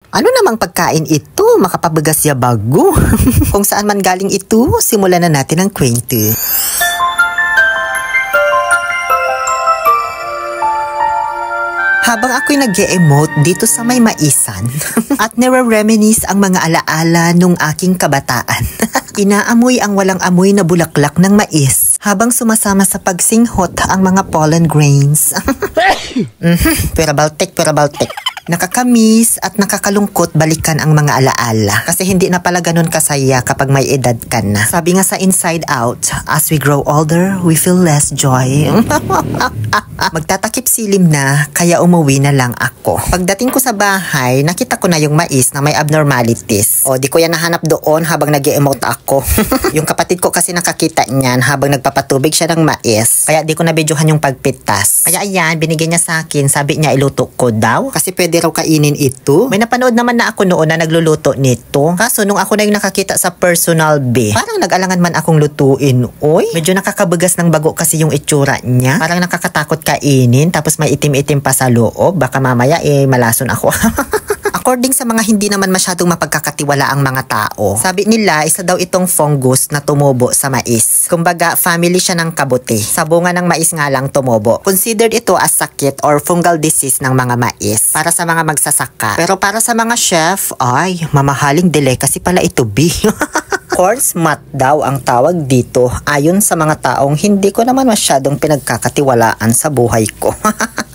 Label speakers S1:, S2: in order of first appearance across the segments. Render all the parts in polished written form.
S1: Ano namang pagkain ito? Makapabagas ya bago. Kung saan man galing ito, simulan na natin ang kwento. Habang ako'y nag-e-emote dito sa may maisan at nire-reminisce ang mga alaala nung aking kabataan. Inaamoy ang walang amoy na bulaklak ng mais habang sumasama sa pagsinghot ang mga pollen grains. Pura baltek. Nakakamiss at nakakalungkot balikan ang mga alaala kasi hindi na pala ganun kasaya kapag may edad ka na. Sabi nga sa Inside Out, as we grow older, we feel less joy. Magtatakip silim na kaya umuwi na lang ako. Pagdating ko sa bahay, nakita ko na yung mais na may abnormalities. O di ko yan nahanap doon habang nag-e-emote ako. Yung kapatid ko kasi nakakita niyan habang nagpapatubig siya ng mais. Kaya di ko nabidyohan yung pagpitas. Kaya ayan, binigyan niya sa akin, sabi niya iluto ko daw kasi pwede raw kainin ito. May napanood naman na ako noon na nagluluto nito. Kaso nung ako na yung nakakita sa personal B, parang nag-alangan man akong lutuin. Oy, medyo nakakabagas ng bago kasi yung itsura niya. Parang nakakatakot kainin tapos may itim-itim pa sa loob. Baka mamaya malason ako. According sa mga hindi naman masyadong mapagkakatiwala ang mga tao, sabi nila isa daw itong fungus na tumubo sa mais. Kumbaga, family siya ng kabuti. Sa bunga ng mais nga lang tumubo. Considered ito as sakit or fungal disease ng mga mais para sa mga magsasaka. Pero para sa mga chef, ay, mamahaling delicacy pala ito, B. Corn smut daw ang tawag dito ayon sa mga taong hindi ko naman masyadong pinagkakatiwalaan sa buhay ko.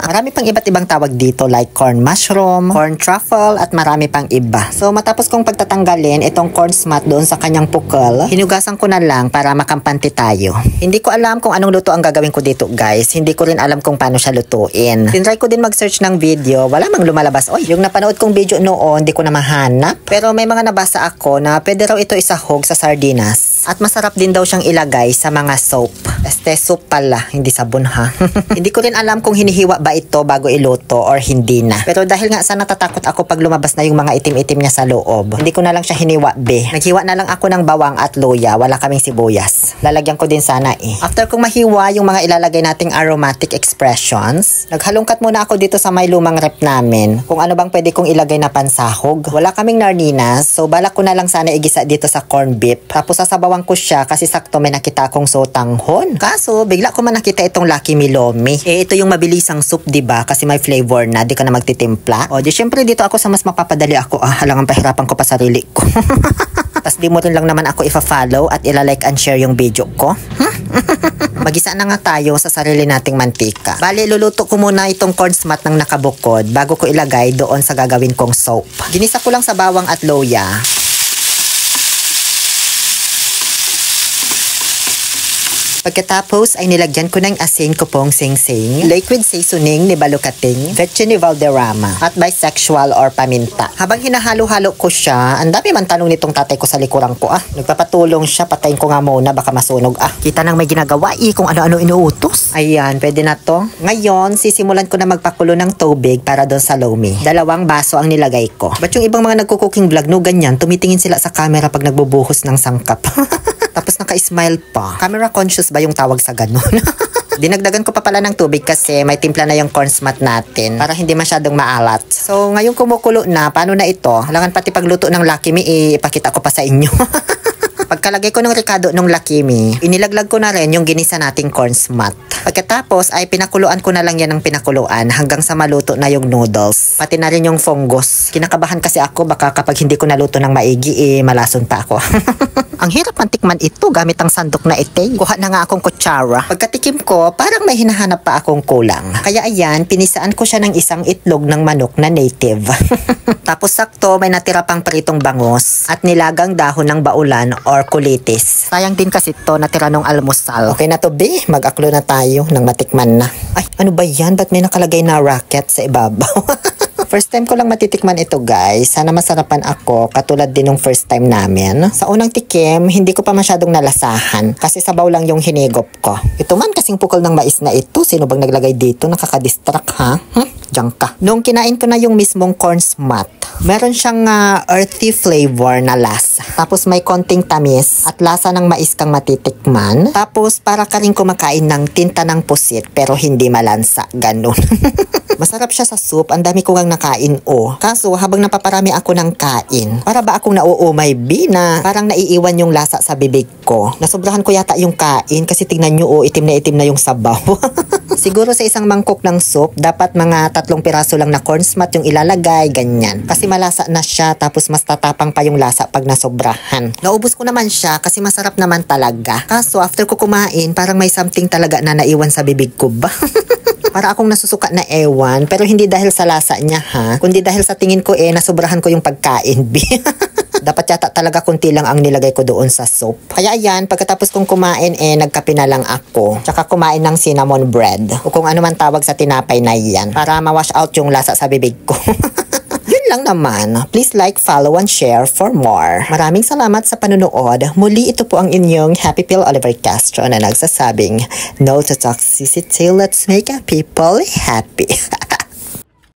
S1: Marami pang iba't ibang tawag dito like corn mushroom, corn truffle at marami pang iba. So matapos kong pagtatanggalin itong corn smut doon sa kanyang pukal, hinugasan ko na lang para makampante tayo. Hindi ko alam kung anong luto ang gagawin ko dito guys. Hindi ko rin alam kung paano siya lutuin. Tinry ko din mag-search ng video, wala mang lumalabas. Oy, yung napanood kong video noon, di ko na mahanap. Pero may mga nabasa ako na pwede raw ito isahog sa sardinas. At masarap din daw siyang ilagay sa mga soap. Soup pala, hindi sabon ha. Hindi ko rin alam kung hinihiwa ba ito bago iluto or hindi na. Pero dahil nga sa natatakot ako pag lumabas na yung mga itim-itim niya sa loob, hindi ko na lang siya hiniwa be. Naghiwa na lang ako ng bawang at luya, wala kaming sibuyas. Lalagyan ko din sana eh. After kong mahiwa yung mga ilalagay nating aromatic expressions, naghalongkat muna ako dito sa may lumang rep namin kung ano bang pwede kong ilagay na pansahog. Wala kaming narninas, so balak ko na lang sana igisa dito sa corn beef. Tapos sasabawan ko siya kasi sakto may nakita akong sotanghon. Kaso bigla ko man nakita itong Lucky Me Lomi. Ito yung mabilisang soup, diba? Kasi may flavor na, di ka na magtitimpla. O di syempre dito ako sa mas mapapadali ako. Halangang pahirapan ko pa sarili ko. Tapos di mo rin lang naman ako ifa-follow at ilalike and share yung video ko. Magisa na nga tayo sa sarili nating mantika. Bale, luluto ko muna itong corn smut ng nakabukod bago ko ilagay doon sa gagawin kong soap. Ginisa ko lang sa bawang at luya. Pagkatapos ay nilagyan ko ng asin ko pong sing-sing, liquid seasoning ni Balukating, vetche ni Valderrama, at bisexual or paminta. Habang hinahalo-halo ko siya, ang dami man tanong nitong tatay ko sa likuran ko Nagpapatulong siya, patayin ko nga muna, baka masunog Kita nang may ginagawa kung ano-ano inuutos. Ayan, pwede na to. Ngayon, sisimulan ko na magpakulo ng tubig para doon sa lomi. 2 baso ang nilagay ko. Ba't yung ibang mga nagko-cooking vlog no ganyan, tumitingin sila sa camera pag nagbubuhos ng sangkap. Tapos naka-smile pa. Camera conscious ba yung tawag sa ganun? Dinagdagan ko pa pala ng tubig kasi may timpla na yung corn smut natin para hindi masyadong maalat. So ngayon kumukulo na, paano na ito? Halangan pati pagluto ng Lucky Me, ipakita ko pa sa inyo. Pagkalagay ko ng ricado ng Lucky Me, inilaglag ko na rin yung ginisa nating corn smut. Pagkatapos ay pinakuluan ko na lang yan ng pinakuluan hanggang sa maluto na yung noodles. Pati na rin yung fungus. Kinakabahan kasi ako baka kapag hindi ko naluto ng maigi, malason pa ako. Ang hirap man tikman ito gamit ang sandok na ite. Kuha na nga akong kutsara. Pagkatikim ko, parang may hinahanap pa akong kulang. Kaya ayan, pinisaan ko siya ng isang itlog ng manok na native. Tapos sakto, may natira pang pritong bangus at nilagang dahon ng baulan or kulitis. Sayang din kasi ito, natira nung almusal. Okay na to, B. Mag-aklo na tayo nang matikman na. Ay, ano ba yan? Ba't may nakalagay na racket sa ibabaw? First time ko lang matitikman ito guys. Sana masarapan ako katulad din nung first time namin. Sa unang tikim, hindi ko pa masyadong nalasahan kasi sabaw lang yung hinigop ko. Ito man kasing pukol ng mais na ito. Sino bang naglagay dito? Nakakadistract ha? Diyan ka. Nung kinain ko na yung mismong corn smut, meron siyang earthy flavor na lasa. Tapos may konting tamis at lasa ng mais kang matitikman. Tapos para ka rin kumakain ng tinta ng pusit pero hindi malansa. Ganun. Masarap siya sa soup. Ang dami ko ngang nakain Kaso habang napaparami ako ng kain, para ba akong nauumay na parang naiiwan yung lasa sa bibig ko. Nasobrahan ko yata yung kain kasi tingnan nyo itim na yung sabaw. Siguro sa isang mangkok ng soup, dapat mga 3 piraso lang na corn smut yung ilalagay, ganyan. Kasi malasa na siya tapos mas tatapang pa yung lasa pag nasobrahan. Naubos ko naman siya kasi masarap naman talaga. Kaso after ko kumain, parang may something talaga na naiwan sa bibig ko ba? Para akong nasusuka na ewan, pero hindi dahil sa lasa niya kundi dahil sa tingin ko nasobrahan ko yung pagkain, Dapat yata talaga kunti lang ang nilagay ko doon sa soup. Kaya ayan, pagkatapos kong kumain nagkape na lang ako. Tsaka kumain ng cinnamon bread. O kung ano man tawag sa tinapay na yan. Para ma-wash out yung lasa sa bibig ko. Yun lang naman. Please like, follow, and share for more. Maraming salamat sa panunood. Muli ito po ang inyong Happy Pill Oliver Castro na nagsasabing, no to toxicity, let's make our people happy.